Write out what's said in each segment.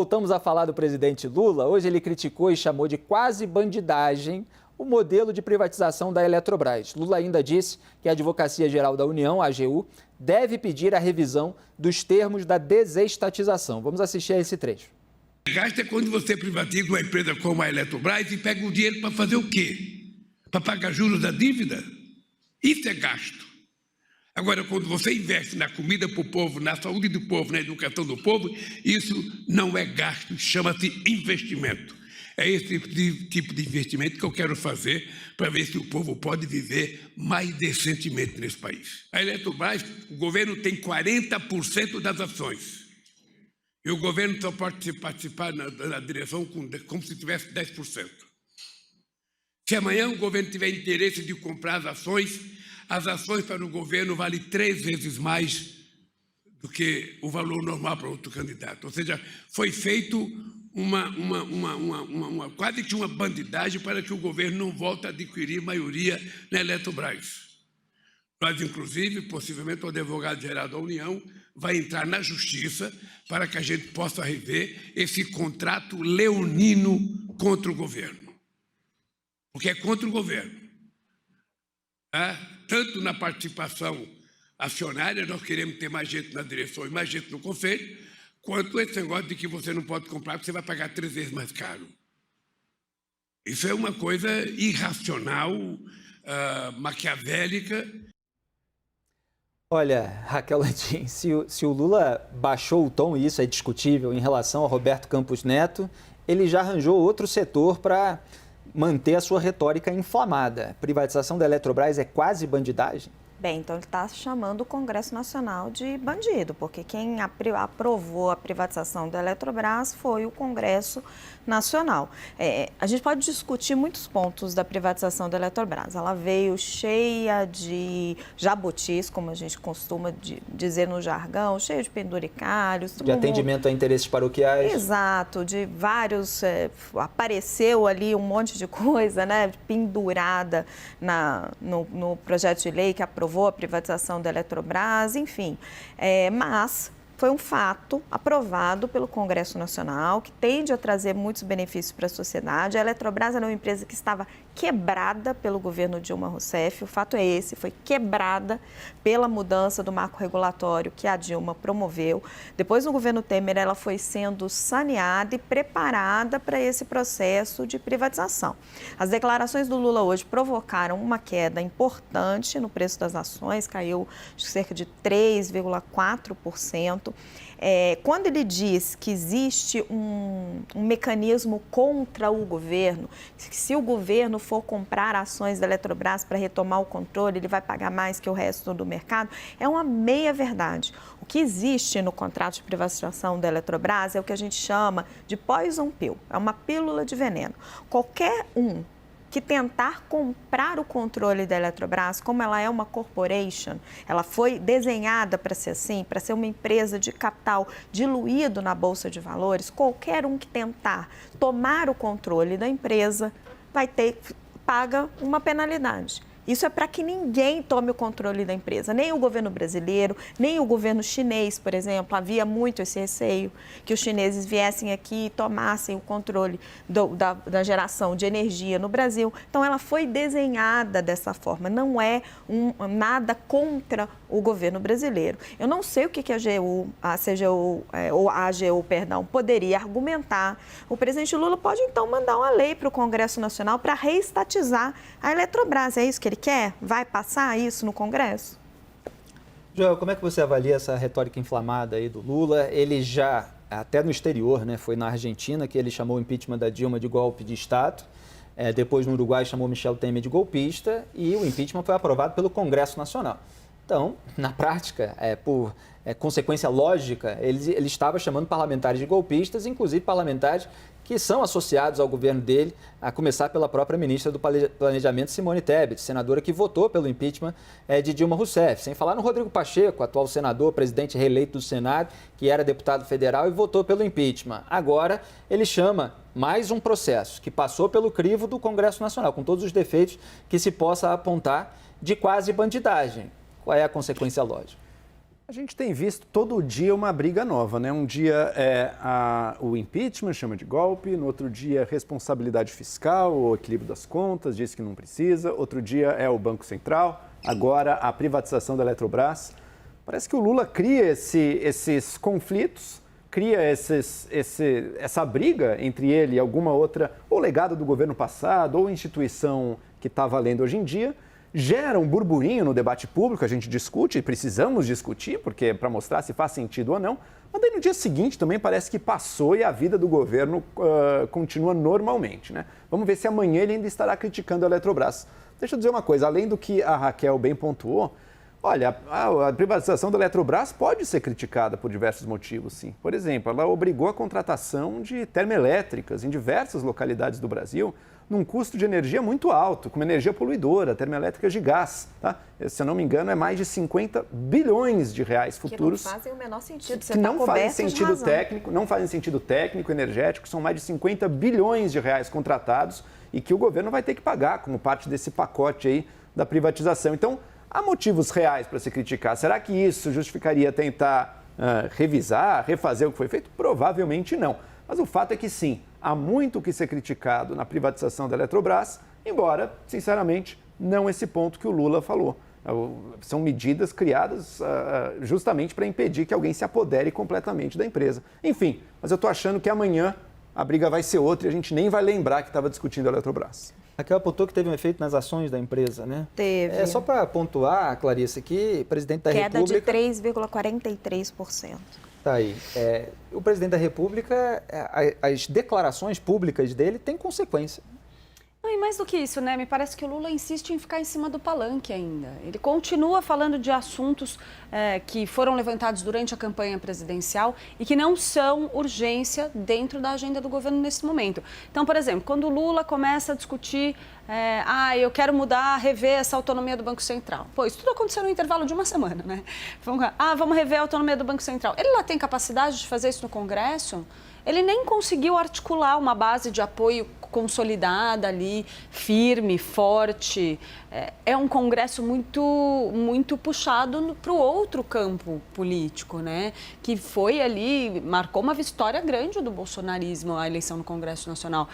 Voltamos a falar do presidente Lula. Hoje ele criticou e chamou de quase bandidagem o modelo de privatização da Eletrobras. Lula ainda disse que a Advocacia Geral da União, a AGU, deve pedir a revisão dos termos da desestatização. Vamos assistir a esse trecho. Gasto é quando você privatiza uma empresa como a Eletrobras e pega o dinheiro para fazer o quê? Para pagar juros da dívida? Isso é gasto. Agora, quando você investe na comida para o povo, na saúde do povo, na educação do povo, isso não é gasto, chama-se investimento. É esse tipo de investimento que eu quero fazer para ver se o povo pode viver mais decentemente nesse país. A Eletrobras, o governo tem 40% das ações. E o governo só pode participar na direção como se tivesse 10%. Se amanhã o governo tiver interesse de comprar as ações para o governo valem 3 vezes mais do que o valor normal para outro candidato. Ou seja, foi feito quase que uma bandidagem para que o governo não volte a adquirir maioria na Eletrobras. Mas, inclusive, possivelmente, o advogado-geral da União vai entrar na justiça para que a gente possa rever esse contrato leonino contra o governo. Porque é contra o governo. Tanto na participação acionária, nós queremos ter mais gente na direção e mais gente no conselho, quanto esse negócio de que você não pode comprar porque você vai pagar 3 vezes mais caro. Isso é uma coisa irracional, maquiavélica. Olha, Raquel Landim, se o Lula baixou o tom, e isso é discutível, em relação ao Roberto Campos Neto, ele já arranjou outro setor para manter a sua retórica inflamada. Privatização da Eletrobras é quase bandidagem? Bem, então ele está chamando o Congresso Nacional de bandido, porque quem aprovou a privatização da Eletrobras foi o Congresso Nacional. A gente pode discutir muitos pontos da privatização da Eletrobras. Ela veio cheia de jabutis, como a gente costuma dizer no jargão, cheia de penduricalhos. De atendimento a interesses paroquiais. Exato, de vários... apareceu ali um monte de coisa, né, pendurada no projeto de lei que aprovou a privatização da Eletrobras, enfim. Mas foi um fato aprovado pelo Congresso Nacional, que tende a trazer muitos benefícios para a sociedade. A Eletrobras era uma empresa que estava quebrada pelo governo Dilma Rousseff, o fato é esse, foi quebrada pela mudança do marco regulatório que a Dilma promoveu. Depois, no governo Temer, ela foi sendo saneada e preparada para esse processo de privatização. As declarações do Lula hoje provocaram uma queda importante no preço das ações, caiu cerca de 3,4%. Quando ele diz que existe um mecanismo contra o governo, que se o governo for comprar ações da Eletrobras para retomar o controle, ele vai pagar mais que o resto do mercado, é uma meia-verdade. O que existe no contrato de privatização da Eletrobras é o que a gente chama de poison pill, é uma pílula de veneno. Qualquer um que tentar comprar o controle da Eletrobras, como ela é uma corporation, ela foi desenhada para ser assim, para ser uma empresa de capital diluído na Bolsa de Valores, qualquer um que tentar tomar o controle da empresa paga uma penalidade. Isso é para que ninguém tome o controle da empresa, nem o governo brasileiro, nem o governo chinês, por exemplo. Havia muito esse receio que os chineses viessem aqui e tomassem o controle da geração de energia no Brasil. Então, ela foi desenhada dessa forma, não é nada contra o governo brasileiro. Eu não sei o que a AGU poderia argumentar. O presidente Lula pode, então, mandar uma lei para o Congresso Nacional para reestatizar a Eletrobras. É isso que ele quer? Vai passar isso no Congresso? Joel, como é que você avalia essa retórica inflamada aí do Lula? Ele já, até no exterior, né, foi na Argentina que ele chamou o impeachment da Dilma de golpe de Estado. Depois, no Uruguai, chamou Michel Temer de golpista e o impeachment foi aprovado pelo Congresso Nacional. Então, na prática, por consequência lógica, ele estava chamando parlamentares de golpistas, inclusive parlamentares que são associados ao governo dele, a começar pela própria ministra do Planejamento, Simone Tebet, senadora que votou pelo impeachment de Dilma Rousseff. Sem falar no Rodrigo Pacheco, atual senador, presidente reeleito do Senado, que era deputado federal e votou pelo impeachment. Agora, ele chama mais um processo que passou pelo crivo do Congresso Nacional, com todos os defeitos que se possa apontar, de quase bandidagem. Qual é a consequência lógica? A gente tem visto todo dia uma briga nova, né? Um dia é o impeachment, chama de golpe, no outro dia responsabilidade fiscal, o equilíbrio das contas, diz que não precisa, outro dia é o Banco Central, agora a privatização da Eletrobras. Parece que o Lula cria esses conflitos, cria essa briga entre ele e alguma outra, ou legado do governo passado, ou instituição que está valendo hoje em dia, gera um burburinho no debate público, a gente discute e precisamos discutir, porque para mostrar se faz sentido ou não, mas daí no dia seguinte também parece que passou e a vida do governo continua normalmente, né? Vamos ver se amanhã ele ainda estará criticando a Eletrobras. Deixa eu dizer uma coisa, além do que a Raquel bem pontuou, olha, a privatização da Eletrobras pode ser criticada por diversos motivos, sim. Por exemplo, ela obrigou a contratação de termoelétricas em diversas localidades do Brasil, num custo de energia muito alto, com uma energia poluidora, termoelétricas de gás, tá? Se eu não me engano, é mais de 50 bilhões de reais futuros. Que não fazem o menor sentido. Que não fazem sentido técnico, não fazem sentido técnico, energético, são mais de 50 bilhões de reais contratados e que o governo vai ter que pagar como parte desse pacote aí da privatização. Então, há motivos reais para se criticar. Será que isso justificaria tentar revisar, refazer o que foi feito? Provavelmente não. Mas o fato é que sim, há muito o que ser criticado na privatização da Eletrobras, embora, sinceramente, não esse ponto que o Lula falou. São medidas criadas justamente para impedir que alguém se apodere completamente da empresa. Enfim, mas eu estou achando que amanhã a briga vai ser outra e a gente nem vai lembrar que estava discutindo a Eletrobras. Raquel apontou que teve um efeito nas ações da empresa, né? Teve. Só para pontuar, Clarice, que o presidente da República... Queda de 3,43%. Tá aí. O presidente da República, as declarações públicas dele têm consequência. Não, e mais do que isso, né? Me parece que o Lula insiste em ficar em cima do palanque ainda. Ele continua falando de assuntos que foram levantados durante a campanha presidencial e que não são urgência dentro da agenda do governo nesse momento. Então, por exemplo, quando o Lula começa a discutir, eu quero mudar, rever essa autonomia do Banco Central. Pô, isso tudo aconteceu no intervalo de uma semana, né? Vamos rever a autonomia do Banco Central. Ele lá tem capacidade de fazer isso no Congresso? Ele nem conseguiu articular uma base de apoio consolidada ali, firme, forte. É um Congresso muito puxado para o outro campo político, né? Que foi ali, marcou uma vitória grande do bolsonarismo, a eleição no Congresso Nacional.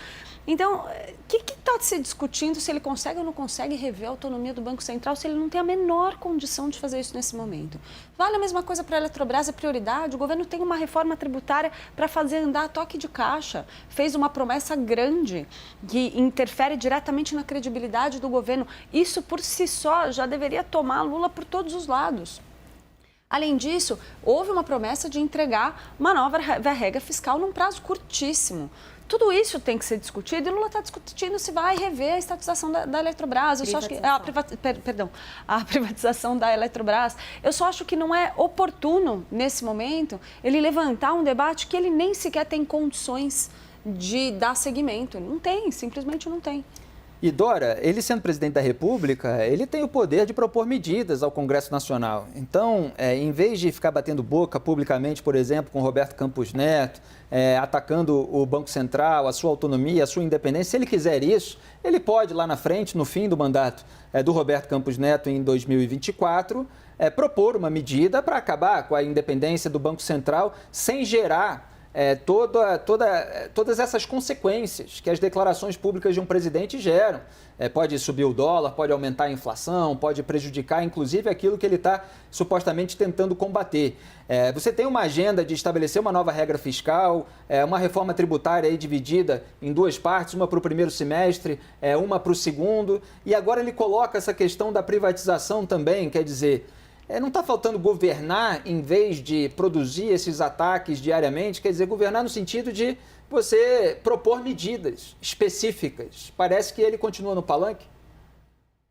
Então, o que está se discutindo se ele consegue ou não consegue rever a autonomia do Banco Central se ele não tem a menor condição de fazer isso nesse momento? Vale a mesma coisa para a Eletrobras, é prioridade. O governo tem uma reforma tributária para fazer andar a toque de caixa. Fez uma promessa grande que interfere diretamente na credibilidade do governo. Isso, por si só, já deveria tomar Lula por todos os lados. Além disso, houve uma promessa de entregar uma nova regra fiscal num prazo curtíssimo. Tudo isso tem que ser discutido e Lula está discutindo se vai rever a estatização da Eletrobras. Eu só acho que a privatização da Eletrobras. Eu só acho que não é oportuno, nesse momento, ele levantar um debate que ele nem sequer tem condições de dar seguimento. Não tem, simplesmente não tem. E Dora, ele sendo presidente da República, ele tem o poder de propor medidas ao Congresso Nacional. Então, em vez de ficar batendo boca publicamente, por exemplo, com Roberto Campos Neto, atacando o Banco Central, a sua autonomia, a sua independência, se ele quiser isso, ele pode lá na frente, no fim do mandato do Roberto Campos Neto em 2024, propor uma medida para acabar com a independência do Banco Central sem gerar todas essas consequências que as declarações públicas de um presidente geram. Pode subir o dólar, pode aumentar a inflação, pode prejudicar, inclusive, aquilo que ele está supostamente tentando combater. Você tem uma agenda de estabelecer uma nova regra fiscal, uma reforma tributária aí dividida em duas partes, uma para o primeiro semestre, uma para o segundo, e agora ele coloca essa questão da privatização também, quer dizer... não está faltando governar em vez de produzir esses ataques diariamente? Quer dizer, governar no sentido de você propor medidas específicas. Parece que ele continua no palanque?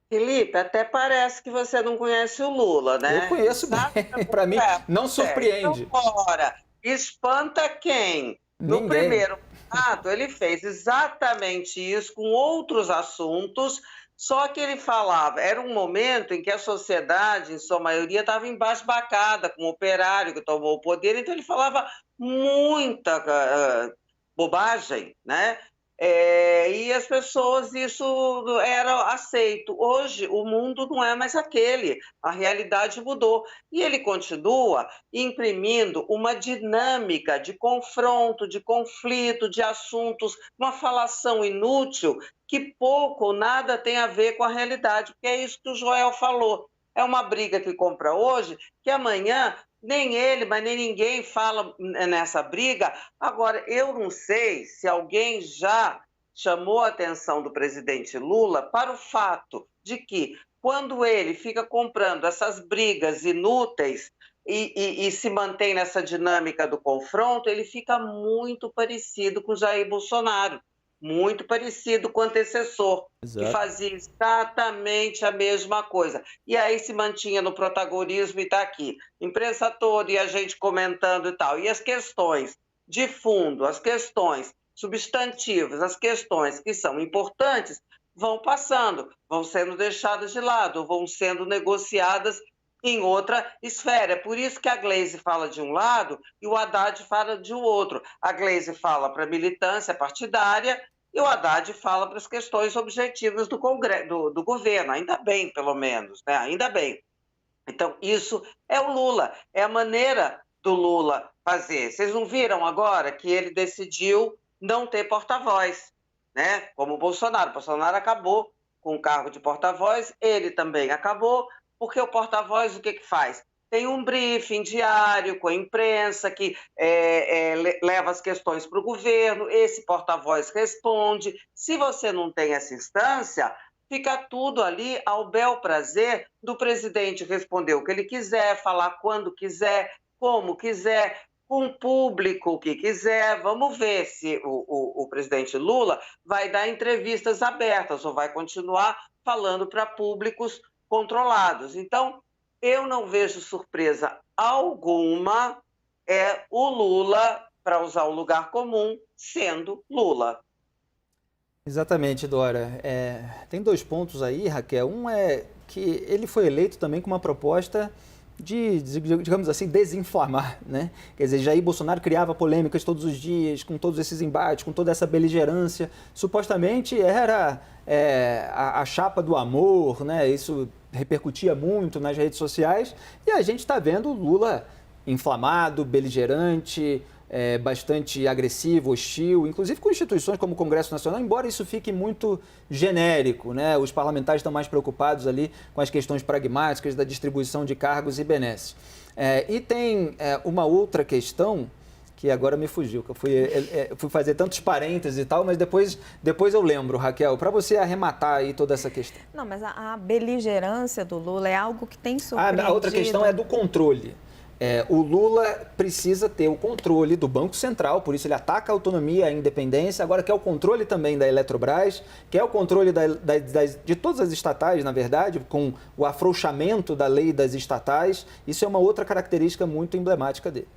Felipe, até parece que você não conhece o Lula, né? Eu conheço bem. Para mim, não surpreende. Então, ora, espanta quem? Ninguém. No primeiro mandato, ele fez exatamente isso com outros assuntos. Só que ele falava, era um momento em que a sociedade, em sua maioria, estava embasbacada com o operário que tomou o poder, então ele falava muita bobagem, né? E as pessoas, isso era aceito. Hoje, o mundo não é mais aquele, a realidade mudou. E ele continua imprimindo uma dinâmica de confronto, de conflito, de assuntos, uma falação inútil que pouco ou nada tem a ver com a realidade, porque é isso que o Joel falou. É uma briga que compra hoje, que amanhã nem ele, mas nem ninguém fala nessa briga. Agora, eu não sei se alguém já chamou a atenção do presidente Lula para o fato de que, quando ele fica comprando essas brigas inúteis e se mantém nessa dinâmica do confronto, ele fica muito parecido com Jair Bolsonaro, muito parecido com o antecessor, Exato. que fazia exatamente a mesma coisa. E aí se mantinha no protagonismo e está aqui. Imprensa toda e a gente comentando e tal. E as questões de fundo, as questões substantivas, as questões que são importantes, vão passando, vão sendo deixadas de lado, vão sendo negociadas em outra esfera. É por isso que a Gleisi fala de um lado e o Haddad fala de outro. A Gleisi fala para a militância partidária e o Haddad fala para as questões objetivas do governo. Ainda bem, pelo menos, né? Ainda bem. Então, isso é o Lula, é a maneira do Lula fazer. Vocês não viram agora que ele decidiu não ter porta-voz, né? Como o Bolsonaro. O Bolsonaro acabou com o cargo de porta-voz, ele também acabou, porque o porta-voz o que faz? Tem um briefing diário com a imprensa que leva as questões para o governo, esse porta-voz responde. Se você não tem essa instância, fica tudo ali ao bel prazer do presidente responder o que ele quiser, falar quando quiser, como quiser, com o público que quiser. Vamos ver se o presidente Lula vai dar entrevistas abertas ou vai continuar falando para públicos controlados. Então, eu não vejo surpresa alguma o Lula, para usar o lugar comum, sendo Lula. Exatamente, Dora. Tem 2 pontos aí, Raquel. Um é que ele foi eleito também com uma proposta de, digamos assim, desinflamar, né? Quer dizer, Jair Bolsonaro criava polêmicas todos os dias, com todos esses embates, com toda essa beligerância. Supostamente era a chapa do amor, né? Isso repercutia muito nas redes sociais e a gente está vendo o Lula inflamado, beligerante, bastante agressivo, hostil, inclusive com instituições como o Congresso Nacional, embora isso fique muito genérico, né? Os parlamentares estão mais preocupados ali com as questões pragmáticas da distribuição de cargos e benesses. E tem uma outra questão que agora me fugiu, que eu fui fazer tantos parênteses e tal, mas depois eu lembro, Raquel, para você arrematar aí toda essa questão. Não, mas a beligerância do Lula é algo que tem surpreendido. A outra questão é do controle. O Lula precisa ter o controle do Banco Central, por isso ele ataca a autonomia, a independência, agora quer o controle também da Eletrobras, quer o controle de todas as estatais, na verdade, com o afrouxamento da lei das estatais. Isso é uma outra característica muito emblemática dele.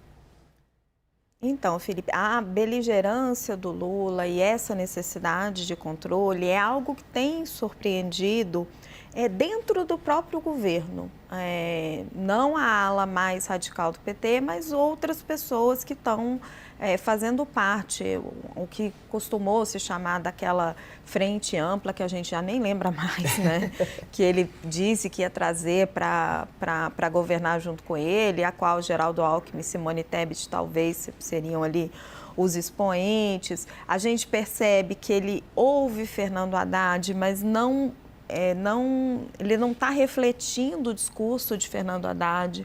Então, Felipe, a beligerância do Lula e essa necessidade de controle é algo que tem surpreendido dentro do próprio governo. Não a ala mais radical do PT, mas outras pessoas que estão fazendo parte, o que costumou se chamar daquela frente ampla, que a gente já nem lembra mais, né? Que ele disse que ia trazer para governar junto com ele, a qual Geraldo Alckmin e Simone Tebet talvez seriam ali os expoentes. A gente percebe que ele ouve Fernando Haddad, mas ele não está refletindo o discurso de Fernando Haddad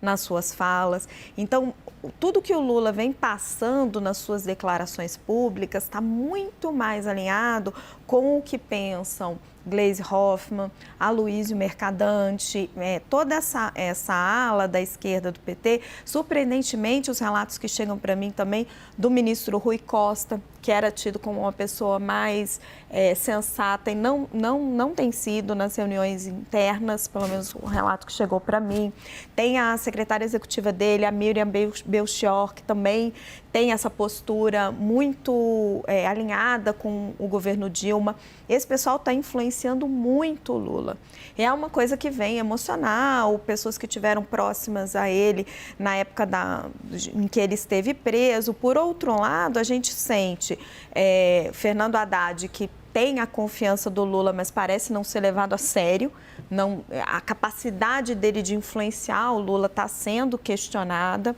nas suas falas. Então, tudo que o Lula vem passando nas suas declarações públicas está muito mais alinhado com o que pensam Gleisi Hoffmann, Aloysio Mercadante, toda essa ala da esquerda do PT. Surpreendentemente, os relatos que chegam para mim também do ministro Rui Costa, que era tido como uma pessoa mais sensata e não tem sido nas reuniões internas, pelo menos o relato que chegou para mim. Tem a secretária executiva dele, a Miriam Belchior, que também tem essa postura muito alinhada com o governo Dilma. Esse pessoal está influenciando influenciando muito o Lula. É uma coisa que vem emocional, pessoas que estiveram próximas a ele na época em que ele esteve preso. Por outro lado, a gente sente Fernando Haddad, que tem a confiança do Lula, mas parece não ser levado a sério. A capacidade dele de influenciar o Lula está sendo questionada.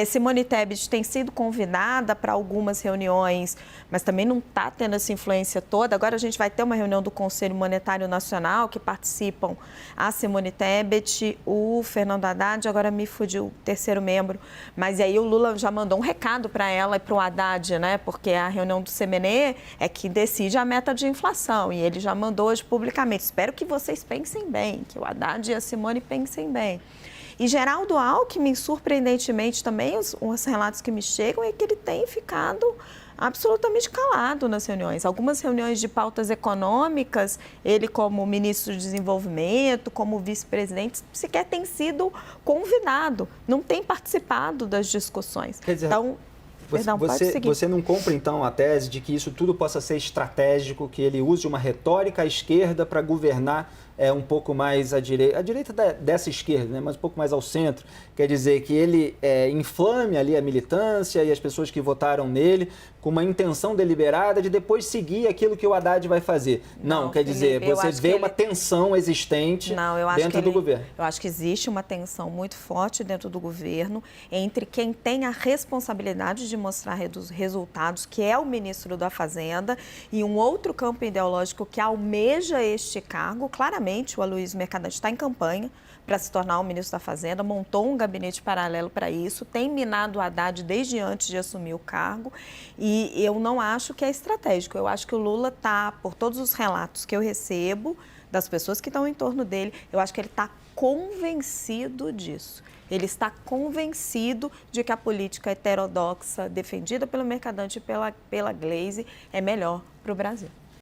Simone Tebet tem sido convidada para algumas reuniões, mas também não está tendo essa influência toda. Agora a gente vai ter uma reunião do Conselho Monetário Nacional, que participam a Simone Tebet, o Fernando Haddad, agora me fugiu o terceiro membro. Mas aí o Lula já mandou um recado para ela e para o Haddad, né? Porque a reunião do CMNE é que decide a meta de inflação. E ele já mandou hoje publicamente. Espero que vocês pensem bem, que o Haddad e a Simone pensem bem. E Geraldo Alckmin, surpreendentemente também, os relatos que me chegam é que ele tem ficado absolutamente calado nas reuniões. Algumas reuniões de pautas econômicas, ele como ministro de desenvolvimento, como vice-presidente, sequer tem sido convidado, não tem participado das discussões. Quer dizer, então, você não compra, então, a tese de que isso tudo possa ser estratégico, que ele use uma retórica à esquerda para governar um pouco mais à direita dessa esquerda, né, mas um pouco mais ao centro. Quer dizer, que ele inflame ali a militância e as pessoas que votaram nele com uma intenção deliberada de depois seguir aquilo que o Haddad vai fazer. Não, quer dizer, você vê uma tensão existente dentro do governo. Eu acho que existe uma tensão muito forte dentro do governo entre quem tem a responsabilidade de mostrar resultados, que é o ministro da Fazenda, e um outro campo ideológico que almeja este cargo. Claramente, o Aloysio Mercadante está em campanha para se tornar o ministro da Fazenda, montou um gabinete paralelo para isso, tem minado o Haddad desde antes de assumir o cargo, e eu não acho que é estratégico. Eu acho que o Lula está, por todos os relatos que eu recebo das pessoas que estão em torno dele, eu acho que ele está convencido disso. Ele está convencido de que a política heterodoxa defendida pelo Mercadante e pela Glaze é melhor para o Brasil.